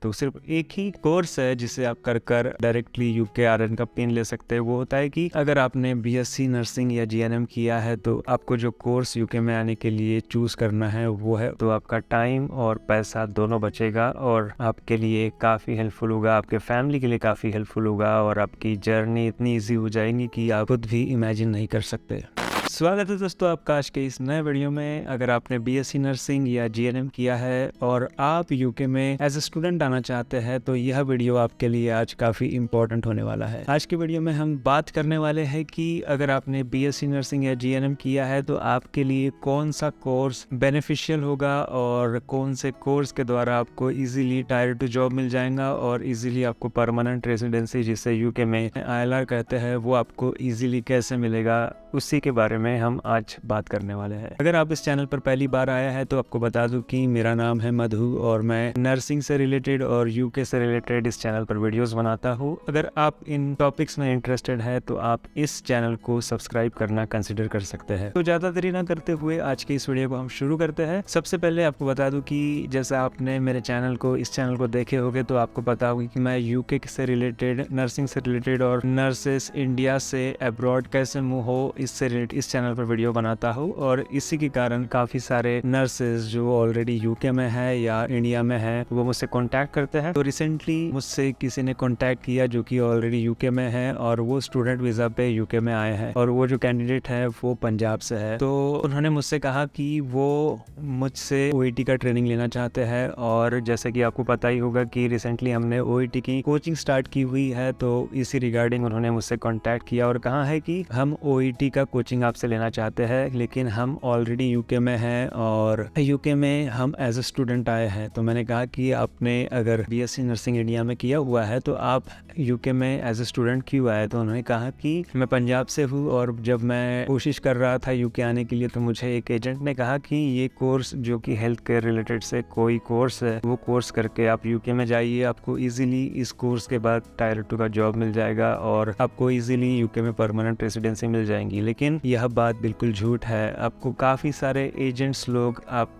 तो सिर्फ एक ही कोर्स है जिसे आप कर कर डायरेक्टली यूके आरएन का पिन ले सकते हैं। वो होता है कि अगर आपने बीएससी नर्सिंग या जीएनएम किया है तो आपको जो कोर्स यूके में आने के लिए चूज करना है वो है, तो आपका टाइम और पैसा दोनों बचेगा और आपके लिए काफ़ी हेल्पफुल होगा, आपके फैमिली के लिए काफ़ी हेल्पफुल होगा और आपकी जर्नी इतनी ईजी हो जाएगी कि आप खुद भी इमेजिन नहीं कर सकते। स्वागत है दोस्तों आपका आज के इस नए वीडियो में। अगर आपने बीएससी नर्सिंग या जीएनएम किया है और आप यूके में एज ए स्टूडेंट आना चाहते हैं तो यह वीडियो आपके लिए आज काफ़ी इंपॉर्टेंट होने वाला है। आज के वीडियो में हम बात करने वाले हैं कि अगर आपने बीएससी नर्सिंग या जीएनएम किया है तो आपके लिए कौन सा कोर्स बेनिफिशियल होगा और कौन से कोर्स के द्वारा आपको इजीली टायर टू जॉब मिल जाएगा और इजीली आपको परमानेंट रेजिडेंसी, जिसे यूके में आईएलआर कहते हैं, वो आपको इजीली कैसे मिलेगा, उसी के बारे में हम आज बात करने वाले हैं। अगर आप इस चैनल पर पहली बार आया है तो आपको बता दूं कि मेरा नाम है मधु और मैं नर्सिंग से रिलेटेड और यूके से रिलेटेड इस चैनल पर वीडियोस बनाता हूं। अगर आप इन टॉपिक्स में इंटरेस्टेड है तो आप इस चैनल को सब्सक्राइब करना कंसिडर कर सकते हैं। तो ज्यादा देरी ना करते हुए आज के इस वीडियो को हम शुरू करते हैं। सबसे पहले आपको बता दूं कि जैसा आपने मेरे इस चैनल को देखे होंगे तो आपको पता होगा कि मैं यूके से रिलेटेड, नर्सिंग से रिलेटेड और नर्सेस इंडिया से अब्रॉड कैसे मूव हो इससे रिलेटेड इस चैनल पर वीडियो बनाता हूँ। और इसी के कारण काफी सारे नर्सेस जो ऑलरेडी यूके में है या इंडिया में है वो मुझसे कांटेक्ट करते हैं। तो रिसेंटली मुझसे किसी ने कांटेक्ट किया जो कि ऑलरेडी यूके में है और वो स्टूडेंट वीजा पे यूके में आए हैं और वो जो कैंडिडेट है वो पंजाब से है। तो उन्होंने मुझसे कहा कि वो मुझसे ओईटी का ट्रेनिंग लेना चाहते हैं और जैसे कि आपको पता ही होगा कि रिसेंटली हमने ओईटी की कोचिंग स्टार्ट की हुई है। तो इसी रिगार्डिंग उन्होंने मुझसे कांटेक्ट किया और कहा है कि हम ओईटी का कोचिंग आपसे लेना चाहते हैं लेकिन हम ऑलरेडी यूके में हैं और यूके में हम एज ए स्टूडेंट आए हैं। तो मैंने कहा कि आपने अगर बीएससी नर्सिंग इंडिया में किया हुआ है तो आप यूके में एज ए स्टूडेंट क्यों आए। तो उन्होंने कहा कि मैं पंजाब से हूँ और जब मैं कोशिश कर रहा था यूके आने के लिए तो मुझे एक एजेंट ने कहा कि ये कोर्स जो कि हेल्थ केयर रिलेटेड से कोई कोर्स है, वो कोर्स करके आप यूके में जाइए, आपको इजीली इस कोर्स के बाद टायर 2 का जॉब मिल जाएगा और आपको इजीली यूके में परमानेंट रेसिडेंसी मिल जाएंगी। लेकिन यह बात बिल्कुल झूठ है। आपको काफ़ी सारे एजेंट्स लोग आपके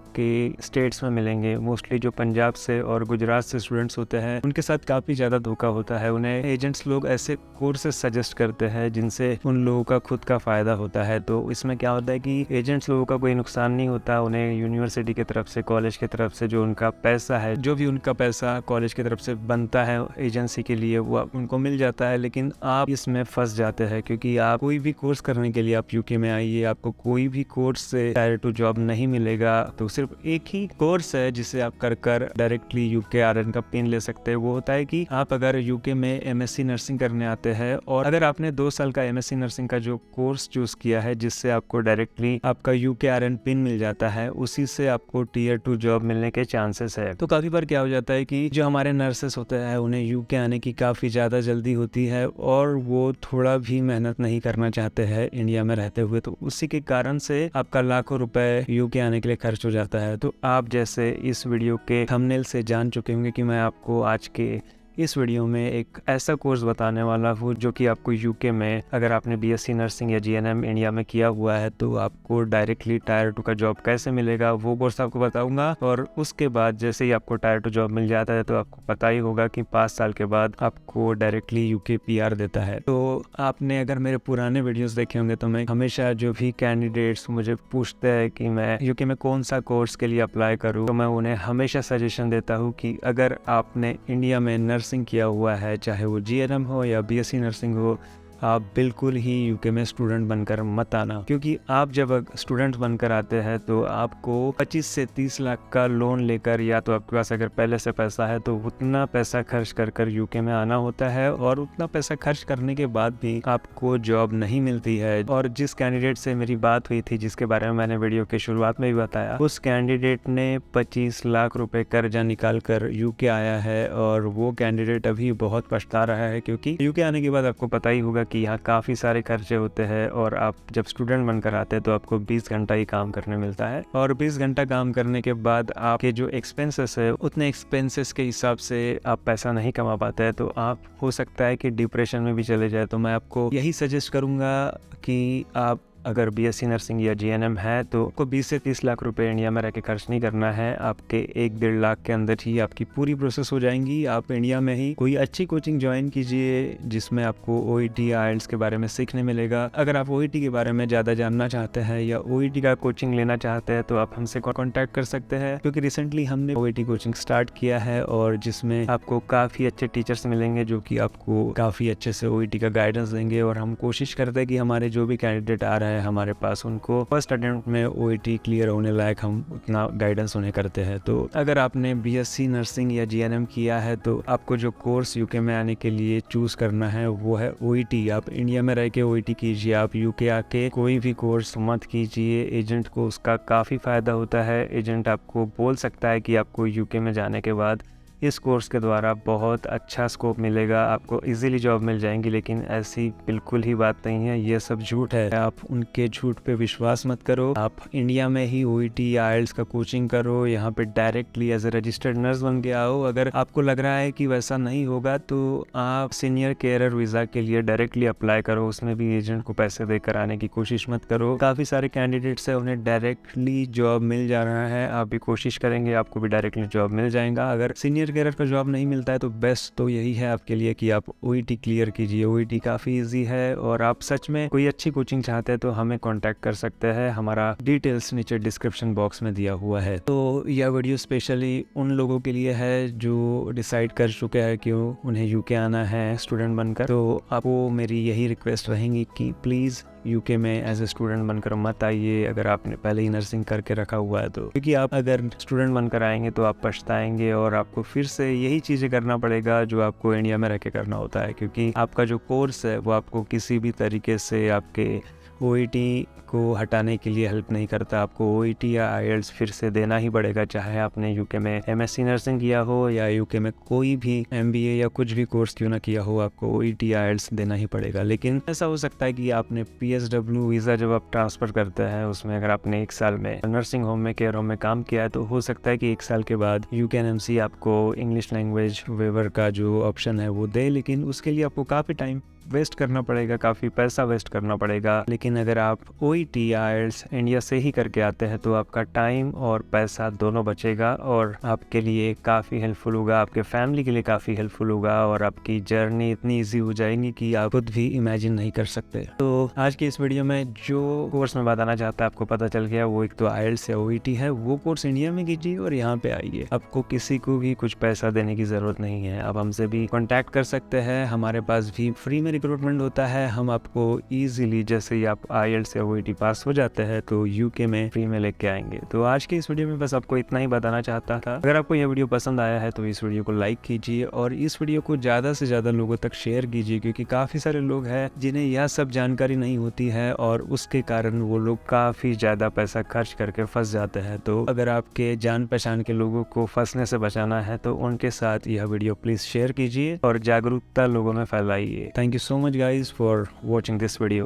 स्टेट्स में मिलेंगे, मोस्टली जो पंजाब से और गुजरात से स्टूडेंट्स होते हैं उनके साथ काफ़ी ज़्यादा धोखा होता है। उन्हें एजेंट्स लोग ऐसे कोर्सेज सजेस्ट करते हैं जिनसे उन लोगों का खुद का फ़ायदा होता है। तो इसमें क्या होता है कि एजेंट्स लोगों का कोई नुकसान नहीं होता, उन्हें यूनिवर्सिटी की तरफ से, कॉलेज की तरफ से जो उनका पैसा है, जो भी उनका पैसा कॉलेज की तरफ से बनता है एजेंसी के लिए, वो उनको मिल जाता है। लेकिन आप इसमें फंस जाते हैं क्योंकि आप कोई भी कोर्स करने के लिए आप यूके में आइए, आपको कोई भी कोर्स से टायर 2 जॉब नहीं मिलेगा। तो सिर्फ एक ही कोर्स है जिसे आप कर कर डायरेक्टली यूके आरएन का पिन ले सकते हैं। वो होता है कि आप अगर यूके में एमएससी नर्सिंग करने आते हैं और अगर आपने 2 साल का एमएससी नर्सिंग का जो कोर्स चूज किया है जिससे आपको डायरेक्टली आपका यूके आरएन पिन मिल जाता है, उसी से आपको टियर 2 जॉब मिलने के चांसेस है। तो काफी बार क्या हो जाता है कि जो हमारे नर्सेस होते हैं उन्हें यूके आने की काफी ज्यादा जल्दी होती है और वो थोड़ा भी मेहनत नहीं करना चाहते हैं इंडिया में रहते हुए, तो उसी के कारण से आपका लाखों रुपए यूके आने के लिए खर्च हो जाता है। तो आप जैसे इस वीडियो के थंबनेल से जान चुके होंगे कि मैं आपको आज के इस वीडियो में एक ऐसा कोर्स बताने वाला हूँ जो कि आपको यूके में, अगर आपने बीएससी नर्सिंग या जीएनएम इंडिया में किया हुआ है तो आपको डायरेक्टली टायर 2 का जॉब कैसे मिलेगा वो कोर्स आपको बताऊंगा। और उसके बाद जैसे ही आपको टायर 2 जॉब मिल जाता है तो आपको पता ही होगा कि 5 साल के बाद आपको डायरेक्टली यूके पीआर देता है। तो आपने अगर मेरे पुराने वीडियोस देखे होंगे तो मैं हमेशा जो भी कैंडिडेट्स मुझे पूछते हैं कि मैं यूके में कौन सा कोर्स के लिए अप्लाई करूँ, तो मैं उन्हें हमेशा सजेशन देता हूँ कि अगर आपने इंडिया में नर्सिंग किया हुआ है, चाहे वो जीएनएम हो या बीएससी नर्सिंग हो, आप बिल्कुल ही यूके में स्टूडेंट बनकर मत आना। क्योंकि आप जब स्टूडेंट बनकर आते हैं तो आपको 25 से 30 लाख का लोन लेकर, या तो आपके पास अगर पहले से पैसा है तो उतना पैसा खर्च कर कर यूके में आना होता है और उतना पैसा खर्च करने के बाद भी आपको जॉब नहीं मिलती है। और जिस कैंडिडेट से मेरी बात हुई थी, जिसके बारे में मैंने वीडियो के शुरुआत में भी बताया, उस कैंडिडेट ने 25 लाख रुपए कर्जा निकाल कर यूके आया है और वो कैंडिडेट अभी बहुत पछता रहा है। क्योंकि यूके आने के बाद आपको पता ही होगा कि यहाँ काफ़ी सारे खर्चे होते हैं और आप जब स्टूडेंट बनकर आते हैं तो आपको 20 घंटा ही काम करने मिलता है और 20 घंटा काम करने के बाद आपके जो एक्सपेंसेस है उतने एक्सपेंसेस के हिसाब से आप पैसा नहीं कमा पाते हैं, तो आप हो सकता है कि डिप्रेशन में भी चले जाए। तो मैं आपको यही सजेस्ट करूँगा कि आप अगर बीएससी नर्सिंग या जीएनएम है तो आपको 20 से 30 लाख रुपए इंडिया में रह के खर्च नहीं करना है। आपके 1-1.5 लाख के अंदर ही आपकी पूरी प्रोसेस हो जाएंगी। आप इंडिया में ही कोई अच्छी कोचिंग ज्वाइन कीजिए जिसमें आपको ओईटी आईएलटीएस के बारे में सीखने मिलेगा। अगर आप ओईटी के बारे में ज़्यादा जानना चाहते हैं या ओईटी का कोचिंग लेना चाहते हैं तो आप हमसे कॉन्टैक्ट कर सकते हैं, क्योंकि रिसेंटली हमने ओईटी कोचिंग स्टार्ट किया है और जिसमें आपको काफ़ी अच्छे टीचर्स मिलेंगे जो कि आपको काफ़ी अच्छे से ओईटी का गाइडेंस देंगे। और हम कोशिश करते हैं कि हमारे जो भी कैंडिडेट आ रहे हैं हमारे पास उनको फर्स्ट अटेम्प्ट में ओईटी क्लियर होने लायक हम उतना गाइडेंस उन्हें करते हैं। तो अगर आपने बीएससी नर्सिंग या जीएनएम किया है तो आपको जो कोर्स यूके में आने के लिए चूज करना है वो है ओईटी। आप इंडिया में रह के ओईटी कीजिए, आप यूके आके कोई भी कोर्स मत कीजिए। एजेंट को उसका काफ़ी फ़ायदा होता है। एजेंट आपको बोल सकता है कि आपको यूके में जाने के बाद इस कोर्स के द्वारा बहुत अच्छा स्कोप मिलेगा, आपको इजीली जॉब मिल जाएंगी, लेकिन ऐसी बिल्कुल ही बात नहीं है। ये सब झूठ है। आप उनके झूठ पे विश्वास मत करो। आप इंडिया में ही ओईटी या आईएलटीएस का कोचिंग करो, यहाँ पे directly as a registered nurse बन के आओ। अगर आपको लग रहा है कि वैसा नहीं होगा तो आप सीनियर केयरर वीज़ा के लिए डायरेक्टली अप्लाई करो। उसमें भी एजेंट को पैसे देकर आने की कोशिश मत करो। काफ़ी सारे कैंडिडेट्स है उन्हें डायरेक्टली जॉब मिल जा रहा है। आप भी कोशिश करेंगे आपको भी डायरेक्टली जॉब मिल जाएगा। अगर सीनियर केयरर का जॉब नहीं मिलता है तो बेस्ट तो यही है आपके लिए कि आप ओईटी क्लियर कीजिए। ओईटी काफ़ी इजी है और आप सच में कोई अच्छी कोचिंग चाहते हैं तो हमें कांटेक्ट कर सकते हैं। हमारा डिटेल्स नीचे डिस्क्रिप्शन बॉक्स में दिया हुआ है। तो यह वीडियो स्पेशली उन लोगों के लिए है जो डिसाइड कर चुके हैं कि उन्हें यूके आना है स्टूडेंट बनकर। तो आपको मेरी यही रिक्वेस्ट रहेंगी कि प्लीज़ यूके में एज ए स्टूडेंट बनकर मत आइए अगर आपने पहले ही नर्सिंग करके रखा हुआ है तो, क्योंकि आप अगर स्टूडेंट बनकर आएंगे तो आप पछताएंगे और आपको फिर से यही चीज़ें करना पड़ेगा जो आपको इंडिया में रह के करना होता है, क्योंकि आपका जो कोर्स है वो आपको किसी भी तरीके से आपके ओईटी को हटाने के लिए हेल्प नहीं करता। आपको ओईटी या आईएलटीएस फिर से देना ही पड़ेगा, चाहे आपने यूके में एमएससी नर्सिंग किया हो या यूके में कोई भी एमबीए या कुछ भी कोर्स क्यों ना किया हो, आपको ओईटी या आईएलटीएस देना ही पड़ेगा। लेकिन ऐसा हो सकता है कि आपने पीएसडब्ल्यू वीज़ा जब आप ट्रांसफ़र करते हैं उसमें अगर आपने 1 साल में नर्सिंग होम में केयर होम में काम किया है तो हो सकता है कि 1 साल के बाद यूकेएनएमसी आपको इंग्लिश लैंग्वेज वेवर का जो ऑप्शन है वो दे, लेकिन उसके लिए आपको काफ़ी टाइम वेस्ट करना पड़ेगा, काफ़ी पैसा वेस्ट करना पड़ेगा। लेकिन अगर आप ओईटी या आईएलटीएस इंडिया से ही करके आते हैं तो आपका टाइम और पैसा दोनों बचेगा और आपके लिए काफ़ी हेल्पफुल होगा, आपके फैमिली के लिए काफ़ी हेल्पफुल होगा और आपकी जर्नी इतनी ईजी हो जाएगी कि आप खुद भी इमेजिन नहीं कर सकते। तो आज की इस वीडियो में जो कोर्स में बताना चाहता है आपको पता चल गया, वो एक तो आईएलटीएस या ओईटी है। वो कोर्स इंडिया में कीजिए और यहाँ पे आइए। आपको किसी को भी कुछ पैसा देने की ज़रूरत नहीं है। आप हमसे भी कॉन्टैक्ट कर सकते हैं। हमारे पास भी फ्री में रिक्रूटमेंट होता है। हम आपको इजीली जैसे ही आप आईएलटीएस या ओईटी पास हो जाते हैं तो यूके में फ्री में लेके आएंगे। तो आज के इस वीडियो में बस आपको इतना ही बताना चाहता था। अगर आपको यह वीडियो पसंद आया है तो इस वीडियो को लाइक कीजिए और इस वीडियो को ज़्यादा से ज़्यादा लोगों तक शेयर कीजिए, क्योंकि काफ़ी सारे लोग हैं जिन्हें यह सब जानकारी नहीं होती है और उसके कारण वो लोग काफ़ी ज़्यादा पैसा खर्च करके फंस जाते हैं। तो अगर आपके जान पहचान के लोगों को फंसने से बचाना है तो उनके साथ यह वीडियो प्लीज़ शेयर कीजिए और जागरूकता लोगों में फैलाइए। Thank you so much guys for watching this video.